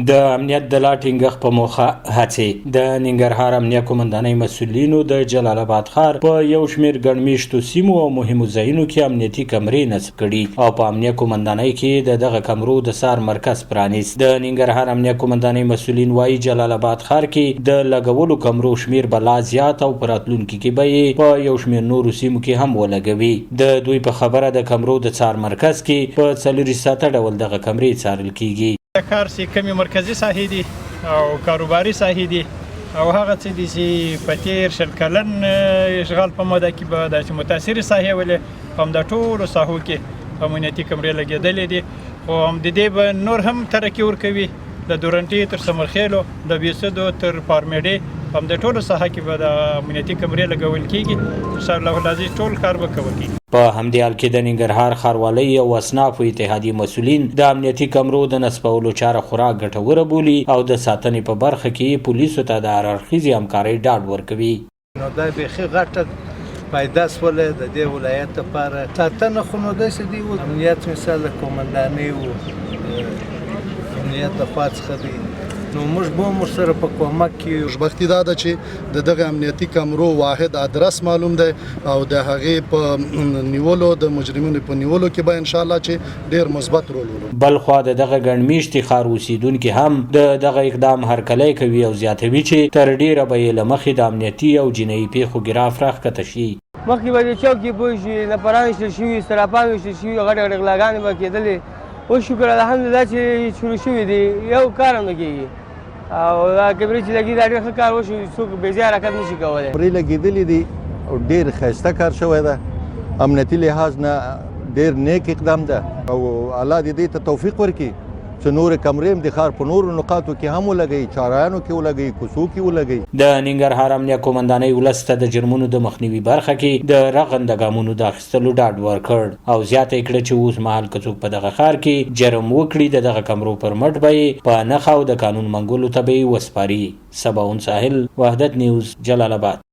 د امنیت د لا ټینګښت په موخه هڅې د ننګرهار امنیه قومندانۍ مسؤلینو د جلال آباد ښار په یو شمېر ګڼمیشتو سیمو او مهمو ځایونو کې امنیتي کمرې نصب کړي او په امنیه قومندانۍ کې د دغه کمرو د څار مرکز پرانیست. د ننګرهار امنیه قومندانۍ مسؤلین وایي جلال آباد ښار کې د لګولو کمرو شمېر به لا زیات او په راتلونکي کې به یې په یو شمېر نورو سیمو کې هم ولګوي. د دوی په خبره د کمرو د څار مرکز کې په 4 ډول دغه کمرې څارل کیږي. کار چې کمی مرکزی ساحې دي او کاروباري ساحې دي او هغه څه دي چې په تیر 100 کلن اشغال په موده کې به داسې متاثرې ساحې ولې په همدا ټولو ساحو کې امنیتي کمرې لګېدلې دي خو د دې به نور هم ترقي ورکوي د دورنټي تر سمرخیلو د بیسدو تر پارمیډې په همدا ټولو ساحه کې به د امنیتي کمرې لګول کېږي. انشاءالله العزیز ټول کار به کول کېږي. په همدې حال کې د ننګرهار ښاروالۍ او اصنافو اتحادیې مسؤلین د امنیتي کمرو د نصبولو چاره خورا ګټوره بولي او د ساتنې په برخه کې پولیسو ته د هر اړخیزې همکارۍ ډاډ ورکوي. نو دا بیخي غټه فایده سوله د دې ولایت لپاره ساتنه خو نو داسې دي امنیت مثال د قومندانۍ و امنیت د پات څخه دی نو موږ به سره په کومک کې خوشبختي دا ده چې د دغه امنیتي کمرو واحد ادرس معلوم دی او د هغې په نیولو د مجرمینو په نیولو کې به انشاءالله چې ډیر مثبت رول ولري. بل خوا د دغه ګڼمیشتي ښار اوسیدونکي هم د دغه اقدام هرکلی کوي او زیاتوي چې تر ډیره به یې له مخې د امنیتي او جنایي پیښو ګراف راښکته شي. مخکې به د چوک کې پوه شي نفران ویشتل شوي سراپان ویشتل شوي غټې غټې غلاګانې به کېدلې. اوس شکر الحمدلله چې شروع شوي دي یو کار هم نه کېږي او دا کمرې چې لګي دا ډېر ښه کار وشو څوک بې ځایه حرکت نشي کولی. کمرې لګېدلې دي او ډېر ښایسته کار شوی ده امنیتي لحاظ نه ډېر نیک اقدام ده او الله دې دې ته توفیق ورکړي چې نور کمرې هم د ښار په نورو نقاطو کې هم ولګوي چارایانو کې ولګوي کوڅو کې ولګوي. د ننګرهار امنیه قومندانۍ ولس ته د جرمونو د مخنیوي برخه کې د رغنده ګامونو د اخیستلو ډاډ ورکړ او زیاته یې کړه چې اوس مهال که څوک په دغه ښار کې جرم وکړي د دغه کمرو پر مټ به یې په نښه او د قانون منګولو ته به یې وسپاري. سباون ساحل، وحدت نیوز، جلال آباد.